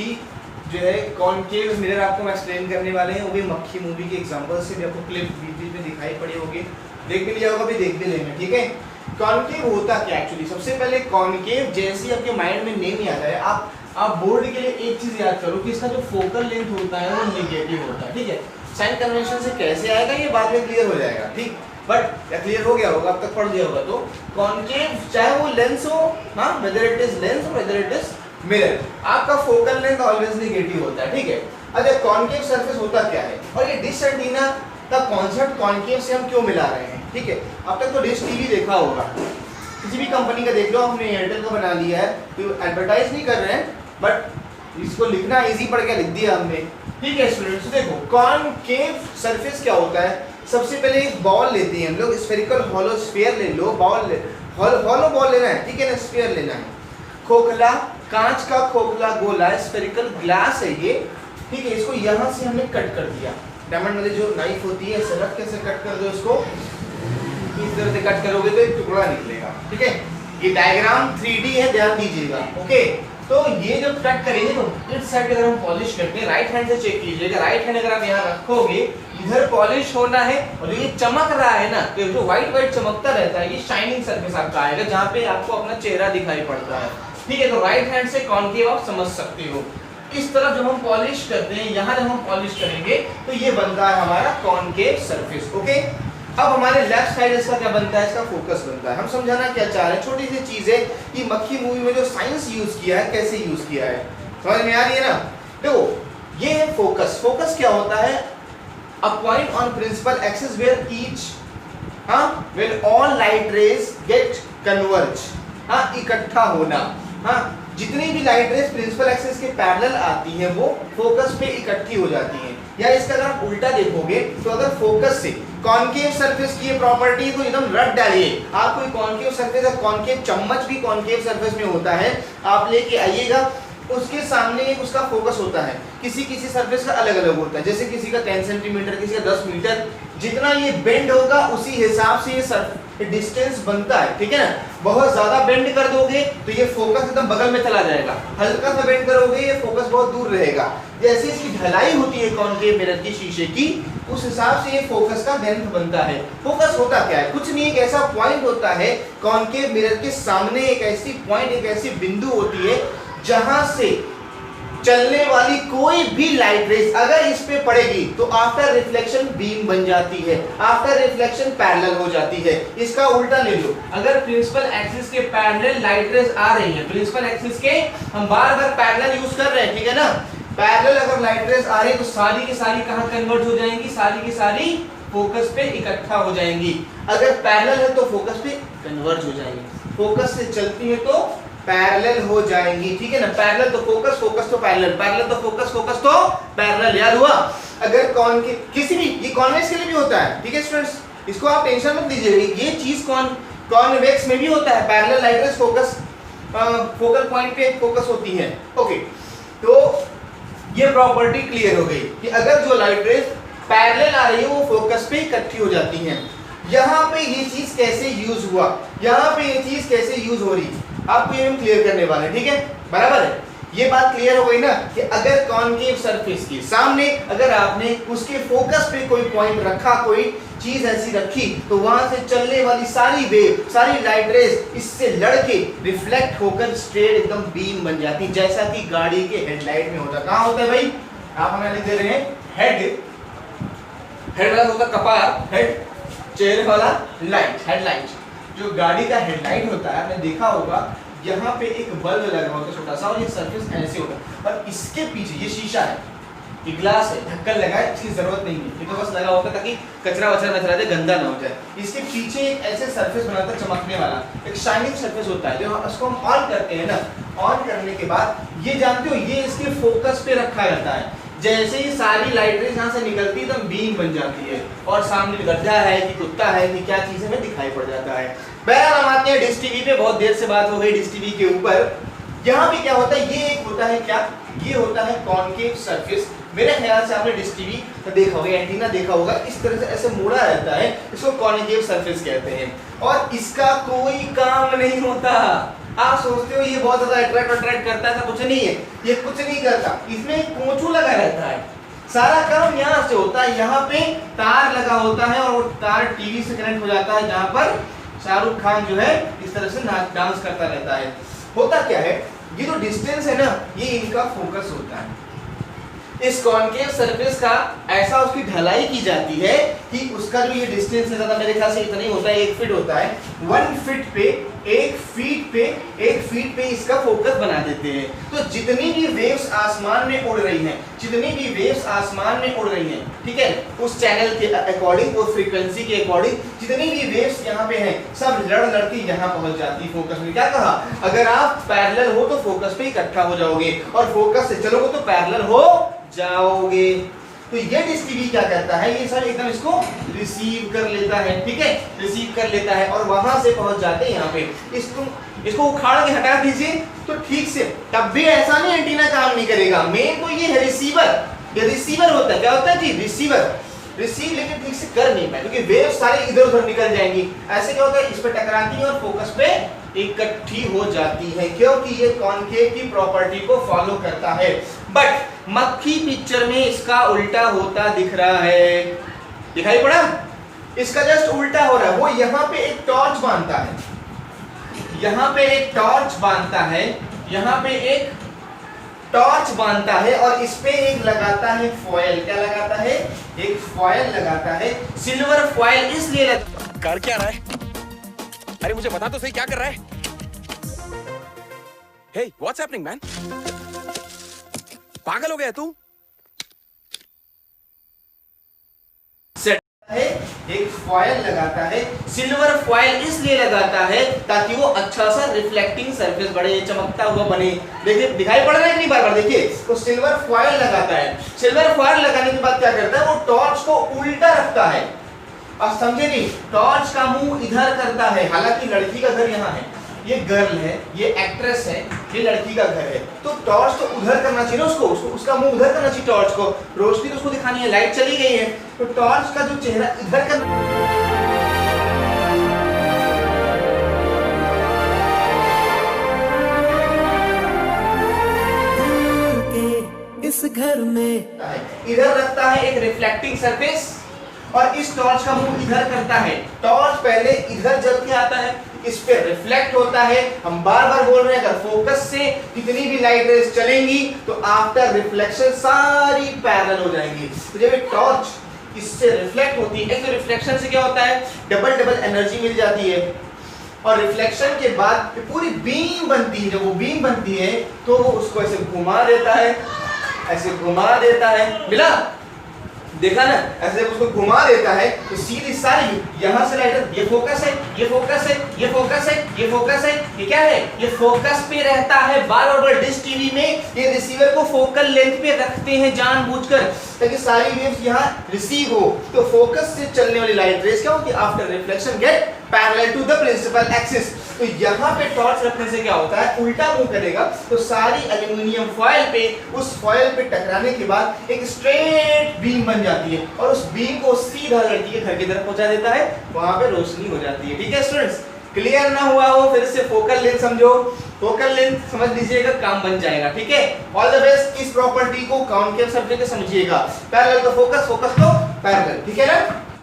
कि जो है कॉनकेव मिरर आपको मैं एक्सप्लेन करने वाले हैं, वो भी मक्खी मूवी के एग्जांपल से भी आपको क्लिप बीच में दिखाई पड़ी होगी, देख भी लिया होगा, भी देख भी लेंगे, ठीक है। कॉनकेव होता क्या एक्चुअली, सबसे पहले कॉनकेव जैसे ही आपके माइंड में नेम याद आए, आप बोर्ड के लिए एक चीज याद करो कि इसका जो फोकल लेंथ होता है वो नेगेटिव होता है, ठीक है। साइन कन्वेंशन से कैसे आएगा ये बाद में क्लियर हो जाएगा, ठीक, बट क्लियर हो गया होगा, अब तक पढ़ लिया होगा। तो कॉनकेव चाहे वो लेंस हो, हाँ, वेदर इट इज लेंस और वेदर इट इज मिरर, आपका फोकल लेंथ ऑलवेज नेगेटिव होता है, ठीक है। अच्छा, कॉनकेव सरफेस होता क्या है और ये डिश एंटीना का कॉन्सेप्ट कॉनकेव से हम क्यों मिला रहे हैं, ठीक है। अब तक तो डिश टीवी देखा होगा, किसी भी कंपनी का देख लो, हमने एयरटेल का बना लिया है, तो एडवर्टाइज नहीं कर रहे हैं, बट इसको लिखना इजी पड़ के लिख दिया हमने, ठीक है स्टूडेंट्स। देखो कॉनकेव सरफेस क्या होता है, सबसे पहले एक बॉल लेते हैं हम लोग, स्फेरिकल हॉलो स्फीयर ले लो, हॉलो बॉल लेना है, ठीक है ना, स्फीयर लेना है, खोखला कांच का खोखला गोला स्फेरिकल ग्लास है ये, ठीक है। इसको यहाँ से हमने कट कर दिया, डायमंड वाली जो नाइफ होती है ऐसे रख के से कट कर दो, इसको इस तरह से कट करोगे तो एक टुकड़ा निकलेगा, ठीक है। ये डायग्राम 3D है, ध्यान दीजिएगा, ओके। तो ये जब कट करेंगे तो इस साइड अगर हम पॉलिश करते हैं, राइट हैंड से चेक कीजिएगा, राइट हैंड अगर आप यहाँ रखोगे इधर पॉलिश होना है, और ये चमक रहा है ना, तो जो व्हाइट चमकता रहता है ये शाइनिंग सरफेस आपका आएगा, जहाँ पे आपको अपना चेहरा दिखाई पड़ता है, ठीक है। तो राइट हैंड से कॉनकेव आप समझ सकते हो। इस तरफ जब हम पॉलिश करते हैं, यहाँ जब हम पॉलिश करेंगे तो ये बनता है हमारा कॉनकेव सरफेस, ओके। अब हमारे लेफ्ट साइड इसका क्या बनता है, इसका फोकस बनता है। हम समझाना क्या चाह रहे हैं, छोटी सी चीज है कि मक्खी मूवी में जो साइंस यूज किया है, कैसे यूज किया है, समझ में आ रही है ना। देखो ये है फोकस, फोकस क्या होता है, a point on principal axis where each, हाँ, where all light rays get converge, हाँ, इकट्ठा होना, हाँ, जितनी भी लाइट रेज प्रिंसिपल एक्सिस के पैरेलल आती हैं वो फोकस पे इकट्ठी हो जाती हैं। या इसका अगर आप उल्टा देखोगे तो अगर फोकस से कॉनकेव सरफेस की ये प्रॉपर्टी तो एकदम रट डालिए, आप कोई कॉनकेव सरफेस या कॉनकेव चम्मच भी कॉनकेव सरफेस में होता है, आप लेके आइएगा, उसके सामने एक उसका फोकस होता है, किसी किसी सरफेस का अलग अलग होता है, जैसे किसी का 10 सेंटीमीटर, किसी का 10 मीटर, जितना ये बेंड होगा उसी हिसाब से ये डिस्टेंस बनता है, ठीक है ना। बहुत ज्यादा बेंड कर दोगे तो ये फोकस एकदम बगल में चला जाएगा, हल्का सा बेंड करोगे ये फोकस बहुत दूर रहेगा। जैसे इसकी ढलाई होती है कॉनकेव मिरर की शीशे की, उस हिसाब से ये फोकस का लेंथ बनता है। फोकस होता क्या है, कुछ नहीं, एक ऐसा पॉइंट होता है कॉनकेव मिरर के सामने, एक ऐसी पॉइंट, एक ऐसी बिंदु होती है जहां से चलने वाली कोई भी लाइट रेज अगर इस पे पड़ेगी तो आफ्टर रिफ्लेक्शन बीम बन जाती है, आफ्टर रिफ्लेक्शन पैरेलल हो जाती है। इसका उल्टा ले लो, अगर प्रिंसिपल एक्सिस के पैरेलल लाइट रेज आ रही है, प्रिंसिपल एक्सिस के हम बार बार पैरेलल यूज कर रहे हैं, ठीक है ना, पैरेलल अगर लाइट रेज आ रही है तो सारी की सारी कहां कन्वर्ट हो जाएंगी, सारी की सारी फोकस पे इकट्ठा हो जाएंगी। अगर पैरेलल है तो फोकस पे कन्वर्ज हो जाएंगी, फोकस से चलती है तो पैरेलल हो जाएंगी, ठीक है ना। पैरेलल तो फोकस, फोकस तो पैरेलल, पैरेलल तो फोकस, फोकस तो पैरेलल, याद हुआ। अगर कॉनकेव किसी भी, ये कॉन्वेक्स के लिए भी होता है, ठीक है स्टूडेंट्स, इसको आप टेंशन मत लीजिए, ये चीज कॉन्वेक्स में भी होता है, parallel light rays focus focal point पे फोकस होती है, ओके। तो ये प्रॉपर्टी क्लियर हो गई कि अगर जो लाइट रेज पैरेलल आ रही है वो फोकस पे इकट्ठी हो जाती हैं। यहाँ पे ये चीज कैसे यूज हुआ, यहाँ पे ये चीज कैसे यूज हो रही, आपको ये हम क्लियर करने वाले हैं, ठीक है, बराबर है। ये बात क्लियर हो गई ना कि अगर कॉनकेव सरफेस के सामने अगर आपने उसके फोकस पे कोई पॉइंट रखा, कोई चीज ऐसी रखी, तो वहां से चलने वाली सारी वेव, सारी लाइट रेज इससे लड़के रिफ्लेक्ट होकर स्ट्रेट एकदम बीम बन जाती, जैसा कि गाड़ी के हेडलाइट में होता है। कहाँ होता है भाई, आप हमें लिख दे रहे हैं हेड वाला होता कपार, हेड चेहरे वाला लाइट, हेडलाइट। जो गाड़ी का हेडलाइट होता है आपने देखा होगा, यहाँ पे एक बल्ब लगा होता है छोटा सा, और ये सरफेस ऐसे होता है, और इसके पीछे ये शीशा है, ये ग्लास है, ढक्कन लगा है, इसकी जरूरत नहीं है, ये तो बस लगा होता है ताकि कचरा वचरा न चला जाए, गंदा ना हो जाए। इसके पीछे एक ऐसे सरफेस बनाता है चमकने वाला, एक शाइनिंग सरफेस होता है, जो इसको हम ऑन करते हैं ना, ऑन करने के बाद ये जानते हो ये इसके फोकस पे रखा जाता है, जैसे ही सारी लाइट रेज यहाँ से निकलती है तो बीम बन जाती है, और सामने गड्ढा है कि कुत्ता है कि क्या चीज है दिखाई पड़ जाता है। बहरहाल हम आते हैं डिश टीवी पे, बहुत देर से बात हो गई डिश टीवी के ऊपर। यहाँ पे क्या होता है, ये एक होता है क्या, ये होता है कॉनकेव सरफेस। मेरे ख्याल से आपने डिश टीवी तो देखा होगा, एंटीना देखा होगा, इस तरह से ऐसे मुड़ा रहता है, इसको कॉनकेव सरफेस कहते हैं, और इसका कोई काम नहीं होता, आप सोचते हो ये बहुत ज्यादा अट्रैक्ट करता है, ऐसा कुछ नहीं है, ये कुछ नहीं करता, इसमें एक कोंचू लगा रहता है, सारा काम यहाँ से होता है, यहाँ पे तार लगा होता है और वो तार टीवी से कनेक्ट हो जाता है, जहाँ पर शाहरुख खान जो है इस तरह से डांस करता रहता है। होता क्या है, ये जो डिस्टेंस है ना, ये इनका फोकस होता है। इस कॉनकेव सरफेस का ऐसा उसकी ढलाई की जाती है कि उसका जो ये डिस्टेंस है, ज्यादा मेरे ख्याल से इतना ही होता है, 1 फीट होता है, 1 फीट पे 1 फीट पे इसका फोकस बना देते हैं। तो जितनी भी वेव्स आसमान में उड़ रही हैं, जितनी भी वेव्स आसमान में उड़ रही हैं, ठीक है, उस चैनल के अकॉर्डिंग, उस फ्रीक्वेंसी के अकॉर्डिंग जितनी भी वेव्स यहाँ पे हैं, सब लड़ के यहाँ पहुंच जाती है फोकस में। क्या कहा, अगर आप पैरेलल हो तो फोकस पे इकट्ठा हो जाओगे और फोकस से चलोगे तो पैरेलल हो जाओगे। तो ये डिश टीवी क्या करता है, ये सब एकदम इसको रिसीव कर लेता है, ठीक है, रिसीव कर लेता है और वहां से पहुंच जाते हैं यहाँ पे। इसको उखाड़ के हटा दीजिए तो ठीक से, तब भी ऐसा नहीं एंटीना काम नहीं करेगा। मेन तो ये है रिसीवर, ये रिसीवर होता है। क्या होता है जी, रिसीवर, रिसीव लेकिन ठीक से कर नहीं पाए क्योंकि वेव सारे इधर उधर निकल जाएंगी। ऐसे क्या होता है, इस पे टकराती है और फोकस पे इकट्ठी हो जाती है, क्योंकि ये कॉनकेव की प्रॉपर्टी को फॉलो करता है। बट मक्खी पिक्चर में इसका उल्टा होता दिख रहा है, दिखाई पड़ा, इसका जस्ट उल्टा हो रहा है। वो यहाँ पे एक टॉर्च बांधता है, यहाँ पे एक टॉर्च बांधता है, यहाँ पे एक टॉर्च बांधता है और इस पे एक लगाता है फॉयल। क्या लगाता है, एक फॉयल लगाता है। सिल्वर फॉयल इसलिए कर क्या रहा है, अरे मुझे बता तो सही क्या कर रहा है। हे व्हाट्स हैपनिंग मैन, पागल हो गया तू। है एक फॉयल लगाता है। सिल्वर फॉयल इसलिए लगाता है ताकि वो अच्छा सा रिफ्लेक्टिंग सरफेस बने, चमकता हुआ बने। देखिए दिखाई पड़ रहा है कि नहीं बार बार, देखिए तो सिल्वर फॉयल लगाता है। सिल्वर फॉयल लगाने के बाद क्या करता है, वो टॉर्च को उल्टा रखता है। अब समझे नहीं, टॉर्च का मुंह इधर करता है, हालांकि लड़की का घर यहाँ है, ये गर्ल है, ये एक्ट्रेस है, ये लड़की का घर है, तो टॉर्च तो उधर करना चाहिए ना, उसको उसका मुंह उधर करना चाहिए। टॉर्च को रोशनी तो उसको दिखानी है, लाइट चली गई है, तो टॉर्च का जो चेहरा इधर करना। इस घर में इधर रखता है एक रिफ्लेक्टिंग सरफेस और इस टॉर्च का मुंह इधर करता है। टॉर्च पहले इधर जल के आता है, इस पे रिफ्लेक्ट होता है। हम बार बार बोल रहे हैं, अगर फोकस से कितनी भी लाइट रेज चलेंगी तो आफ्टर रिफ्लेक्शन सारी पैरेलल हो जाएंगी। तो जब एक टॉर्च इससे रिफ्लेक्ट होती है, तो रिफ्लेक्शन से क्या होता है, डबल एनर्जी मिल जाती है और रिफ्लेक्शन के बाद पूरी बीम बनती है। जब वो बीम बनती है तो वो उसको ऐसे घुमा देता है, ऐसे घुमा देता है, मिला, देखा ना, ऐसे उसको घुमा देता है तो सीधी सारी यहाँ से लाइट, ये फोकस है, ये फोकस है, ये फोकस है, ये फोकस है, ये क्या है, ये फोकस पे रहता है। बार बार डिश टीवी में ये रिसीवर को फोकल लेंथ पे रखते हैं जानबूझकर, ताकि सारी वेव्स यहाँ रिसीव हो। तो फोकस से चलने वाली लाइट रेज क्या होगी, after reflection get parallel to the principal axis. तो यहाँ पे टॉर्च रखने से क्या होता है, उल्टा मुंह करेगा तो सारी एल्यूमिनियम फॉयल पे, उस फॉयल पे टकराने के बाद एक स्ट्रेट बीम बन जाती है और उस बीम को सीधा लड़की के घर की तरफ पहुंचा देता है, वहां पे रोशनी हो जाती है। ठीक है स्टूडेंट्स, क्लियर ना हुआ हो फिर से फोकल लेंथ समझो, फोकल लेंथ समझ लीजिएगा, काम बन जाएगा। ठीक है, ऑल द बेस्ट। इस प्रॉपर्टी को कॉनकेव सब्जेक्ट समझिएगा, पैरेलल का फोकस, फोकस तो पैरेलल, ठीक है ना।